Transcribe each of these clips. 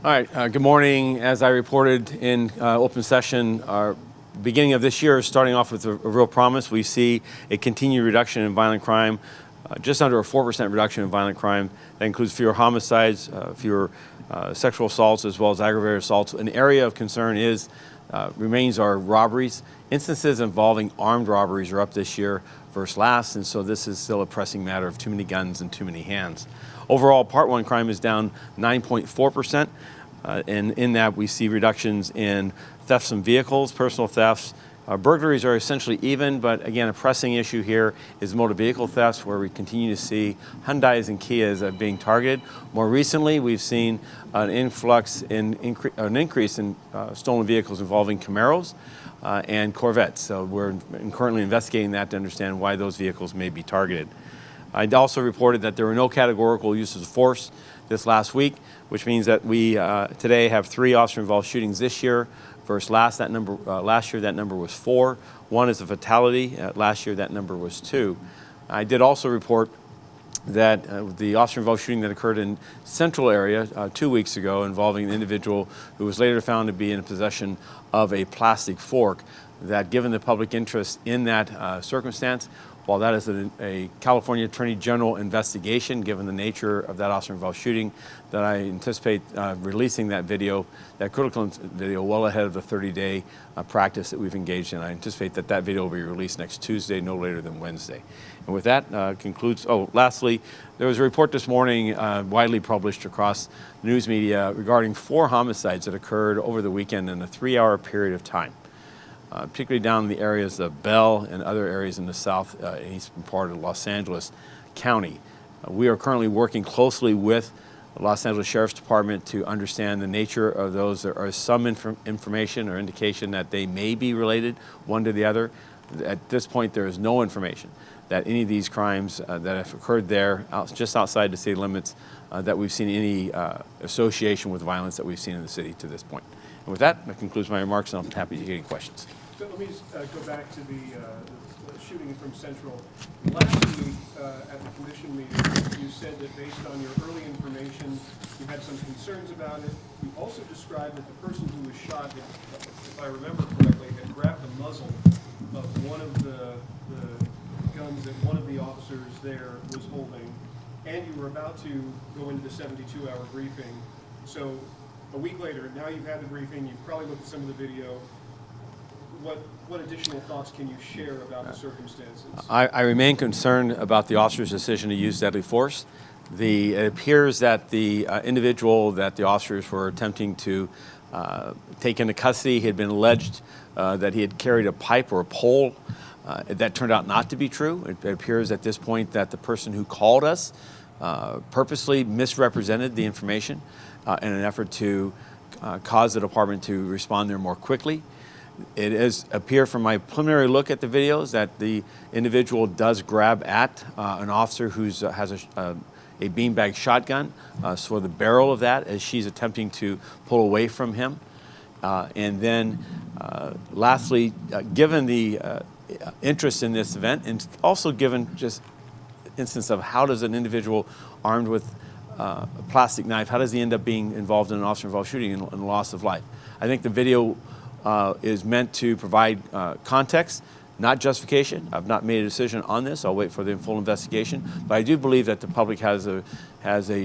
All right, good morning. As I reported in open session, our beginning of this year is starting off with a real promise. We see a continued reduction in violent crime, just under a 4% reduction in violent crime. That includes fewer homicides, fewer sexual assaults, as well as aggravated assaults. An area of concern remains our robberies. Instances involving armed robberies are up this year versus last, and so this is still a pressing matter of too many guns and too many hands. Overall, Part 1 crime is down 9.4%, and in that we see reductions in thefts from vehicles, personal thefts. Burglaries are essentially even, but again, a pressing issue here is motor vehicle thefts, where we continue to see Hyundais and Kias being targeted. More recently, we've seen an increase in stolen vehicles involving Camaros and Corvettes. So we're currently investigating that to understand why those vehicles may be targeted. I also reported that there were no categorical uses of force this last week, which means that we today have 3 officer-involved shootings this year. Versus last year, that number was 4. 1 is a fatality. Last year, that number was 2. I did also report that the officer-involved shooting that occurred in Central area 2 weeks ago, involving an individual who was later found to be in possession of a plastic fork, that given the public interest in that circumstance, while that is a California Attorney General investigation, given the nature of that officer-involved shooting, that I anticipate releasing that video, that critical video, well ahead of the 30-day practice that we've engaged in. I anticipate that that video will be released next Tuesday, no later than Wednesday. And with that, concludes. Oh, lastly, there was a report this morning widely published across news media regarding 4 homicides that occurred over the weekend in a 3-hour period of time. Particularly down in the areas of Bell and other areas in the south and eastern part of Los Angeles County. We are currently working closely with the Los Angeles Sheriff's Department to understand the nature of those. There are some information or indication that they may be related one to the other. At this point, there is no information that any of these crimes that have occurred there, just outside the city limits, that we've seen any association with violence that we've seen in the city to this point. And with that concludes my remarks, and I'm happy to get any questions. So let me just go back to the shooting from Central. Last week at the commission meeting, you said that based on your early information, you had some concerns about it. You also described that the person who was shot, if I remember correctly, had grabbed the muzzle of one of the guns that one of the officers there was holding, and you were about to go into the 72-hour briefing. So a week later, now you've had the briefing, you've probably looked at some of the video. What additional thoughts can you share about the circumstances? I remain concerned about the officer's decision to use deadly force. It appears that the individual that the officers were attempting to take into custody had been alleged that he had carried a pipe or a pole. That turned out not to be true. It appears at this point that the person who called us purposely misrepresented the information in an effort to cause the department to respond there more quickly. It does appear from my preliminary look at the videos that the individual does grab at an officer who has a beanbag shotgun, so the barrel of that as she's attempting to pull away from him. And then lastly, given the interest in this event, and also given just instance of how does an individual armed with a plastic knife, how does he end up being involved in an officer-involved shooting and loss of life? I think the video is meant to provide context, not justification. I've not made a decision on this. I'll wait for the full investigation. But I do believe that the public has a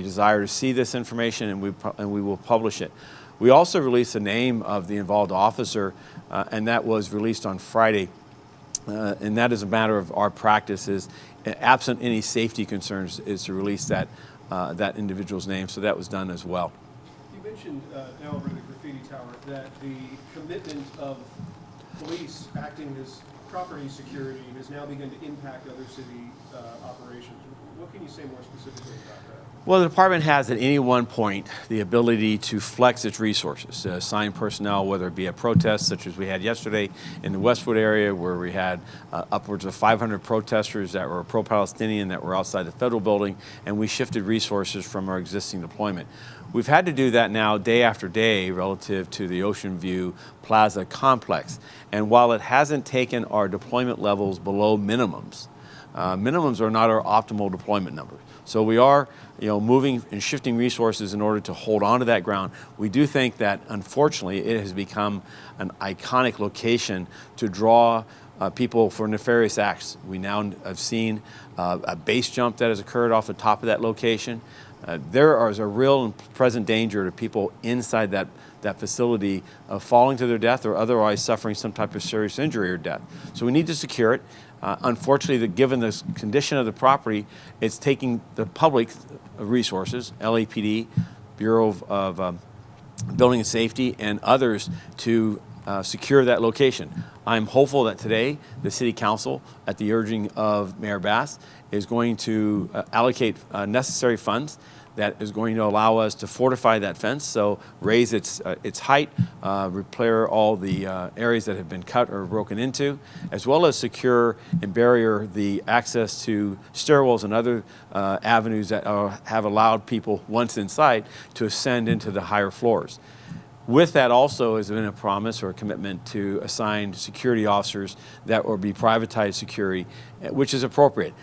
desire to see this information, and we will publish it. We also released the name of the involved officer, and that was released on Friday. And that is a matter of our practices, absent any safety concerns, is to release that individual's name. So that was done as well. You mentioned now over the graffiti tower that the commitment of police acting as property security has now begun to impact other city operations. What can you say more specifically about that? Well, the department has at any one point the ability to flex its resources, to assign personnel, whether it be a protest such as we had yesterday in the Westwood area, where we had upwards of 500 protesters that were pro-Palestinian that were outside the federal building, and we shifted resources from our existing deployment. We've had to do that now day after day relative to the Ocean View Plaza complex. And while it hasn't taken our deployment levels below minimums, minimums are not our optimal deployment numbers. So we are, moving and shifting resources in order to hold on to that ground. We do think that, unfortunately, it has become an iconic location to draw people for nefarious acts. We now have seen a base jump that has occurred off the top of that location. There is a real and present danger to people inside that facility of falling to their death or otherwise suffering some type of serious injury or death. So we need to secure it. Unfortunately, given the condition of the property, it's taking the public resources, LAPD, Bureau of Building and Safety, and others to secure that location. I'm hopeful that today the City Council, at the urging of Mayor Bass, is going to allocate necessary funds that is going to allow us to fortify that fence, so raise its height, repair all the areas that have been cut or broken into, as well as secure and barrier the access to stairwells and other avenues that have allowed people, once inside, to ascend into the higher floors. With that also has been a promise or a commitment to assign security officers that will be privatized security, which is appropriate.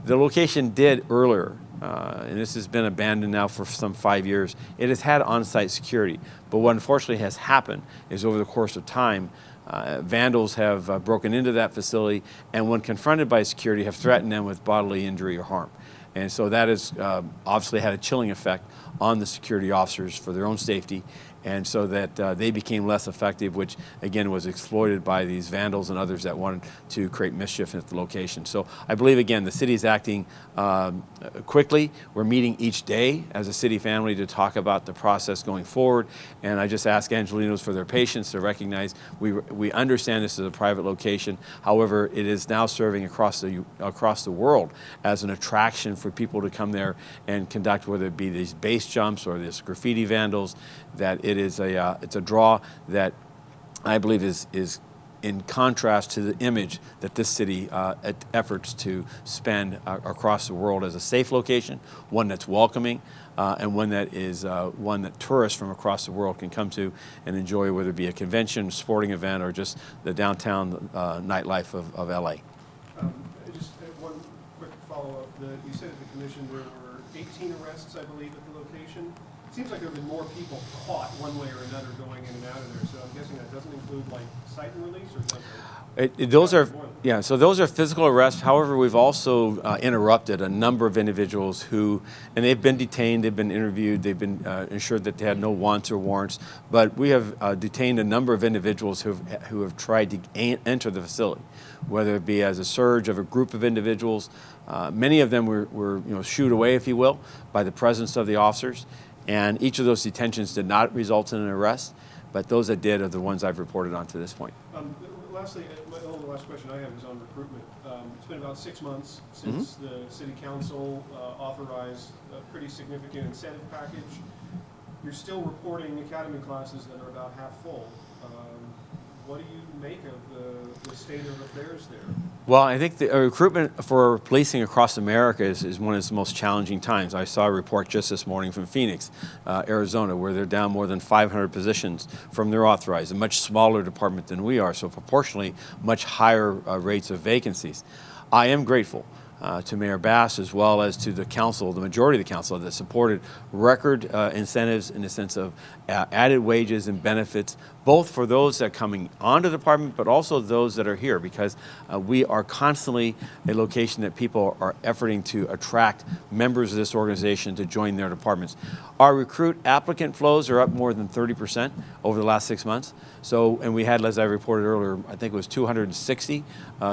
The location did earlier, and this has been abandoned now for some 5 years, it has had on-site security. But what unfortunately has happened is over the course of time, vandals have broken into that facility, and when confronted by security have threatened them with bodily injury or harm. And so that has obviously had a chilling effect on the security officers for their own safety, and so that they became less effective, which again was exploited by these vandals and others that wanted to create mischief at the location. So I believe, again, the city is acting quickly. We're meeting each day as a city family to talk about the process going forward, and I just ask Angelinos for their patience to recognize we understand this is a private location. However, it is now serving across the world as an attraction for people to come there and conduct, whether it be these base jumps or this graffiti vandals, that it's a draw that I believe is in contrast to the image that this city efforts to spend across the world as a safe location, one that's welcoming, and one that is one that tourists from across the world can come to and enjoy, whether it be a convention, sporting event, or just the downtown nightlife of LA. Just one quick follow-up. You said at the commission there were 18 arrests, I believe, at the location. It seems like there have been more people caught one way or another going in and out of there, so I'm guessing that doesn't include like cite and release, or does it? Those are, yeah, so those are physical arrests. However, we've also interrupted a number of individuals and they've been detained, they've been interviewed, they've been ensured that they had no wants or warrants, but we have detained a number of individuals who have tried to enter the facility, whether it be as a surge of a group of individuals. Many of them were shooed away, if you will, by the presence of the officers. And each of those detentions did not result in an arrest, but those that did are the ones I've reported on to this point. Lastly, the last question I have is on recruitment. It's been about 6 months since the City Council authorized a pretty significant incentive package. You're still reporting academy classes that are about half full. What do you make of the state of affairs there? Well, I think the recruitment for policing across America is one of its most challenging times. I saw a report just this morning from Phoenix, Arizona, where they're down more than 500 positions from their authorized, a much smaller department than we are, so proportionally much higher rates of vacancies. I am grateful to Mayor Bass, as well as to the council, the majority of the council, that supported record incentives in the sense of added wages and benefits, both for those that are coming onto the department, but also those that are here, because we are constantly a location that people are efforting to attract members of this organization to join their departments. Our recruit applicant flows are up more than 30% over the last 6 months. So, and we had, as I reported earlier, I think it was 260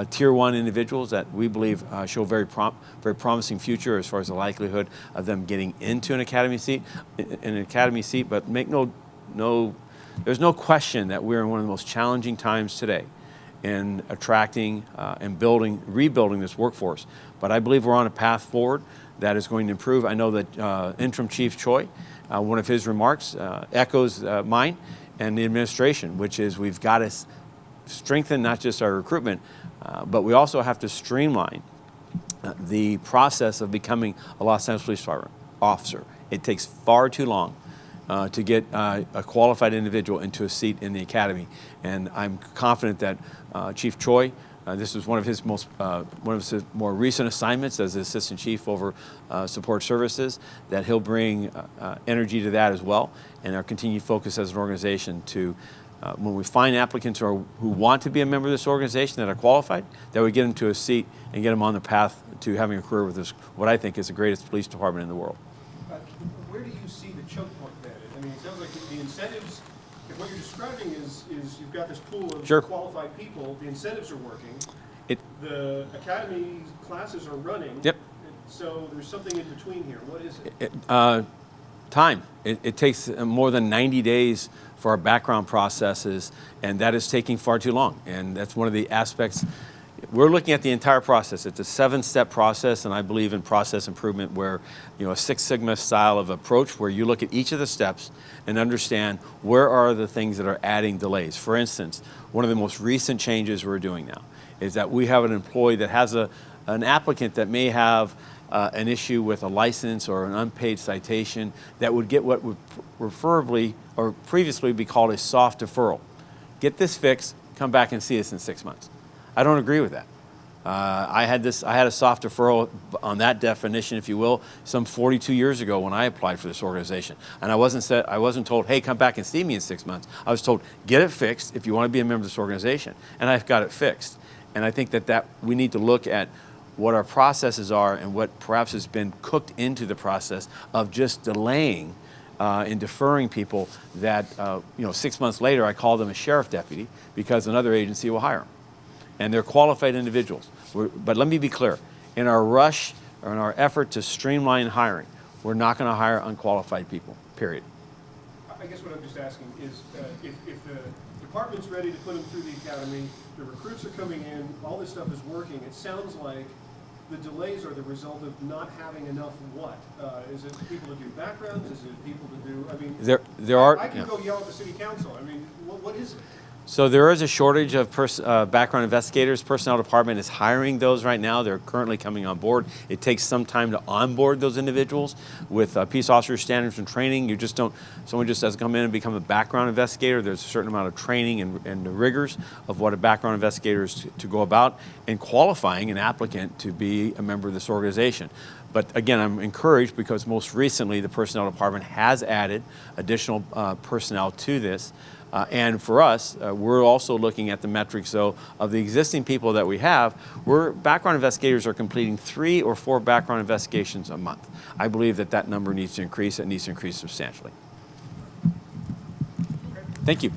Tier 1 individuals that we believe show very promising future as far as the likelihood of them getting into an academy seat. But there's no question that we're in one of the most challenging times today in attracting and rebuilding this workforce. But I believe we're on a path forward that is going to improve. I know that Interim Chief Choi, one of his remarks echoes mine and the administration, which is we've got to strengthen not just our recruitment, but we also have to streamline the process of becoming a Los Angeles Police Department officer. It takes far too long to get a qualified individual into a seat in the academy. And I'm confident that Chief Choi This was one of his more recent assignments as the assistant chief over support services, that he'll bring energy to that as well, and our continued focus as an organization to, when we find applicants who want to be a member of this organization that are qualified, that we get them to a seat and get them on the path to having a career with this, what I think is the greatest police department in the world. Where do you see the choke point then? I mean, it sounds like the incentives, if what you're describing is you've got this pool of Sure. qualified people, the incentives are working, It, the academy classes are running. Yep. So there's something in between here. What is it? Time. It takes more than 90 days for our background processes, and that is taking far too long. And that's one of the aspects. We're looking at the entire process. It's a 7-step process, and I believe in process improvement where, a Six Sigma style of approach where you look at each of the steps and understand where are the things that are adding delays. For instance, one of the most recent changes we're doing now is that we have an employee that has an applicant that may have an issue with a license or an unpaid citation that would get what would preferably or previously be called a soft deferral. Get this fixed, come back and see us in 6 months. I don't agree with that. I had a soft deferral on that definition, if you will, some 42 years ago when I applied for this organization. And I wasn't told, hey, come back and see me in 6 months. I was told, get it fixed if you want to be a member of this organization. And I've got it fixed. And I think that we need to look at what our processes are and what perhaps has been cooked into the process of just delaying and deferring people that, 6 months later I call them a sheriff deputy because another agency will hire them. And they're qualified individuals. But let me be clear, in our rush or in our effort to streamline hiring, we're not going to hire unqualified people, period. I guess what I'm just asking is if the department's ready to put them through the academy, the recruits are coming in, all this stuff is working, it sounds like the delays are the result of not having enough what? Is it people to do backgrounds? Is it people to do, I mean, there are, I can go yell at the city council. I mean, what is it? So there is a shortage of background investigators. Personnel department is hiring those right now. They're currently coming on board. It takes some time to onboard those individuals with peace officer standards and training. Someone just doesn't come in and become a background investigator. There's a certain amount of training and the rigors of what a background investigator is to go about and qualifying an applicant to be a member of this organization. But again, I'm encouraged because most recently the personnel department has added additional personnel to this. And for us, we're also looking at the metrics, though, of the existing people that we have. Background investigators are completing 3 or 4 background investigations a month. I believe that number needs to increase. It needs to increase substantially. Okay. Thank you.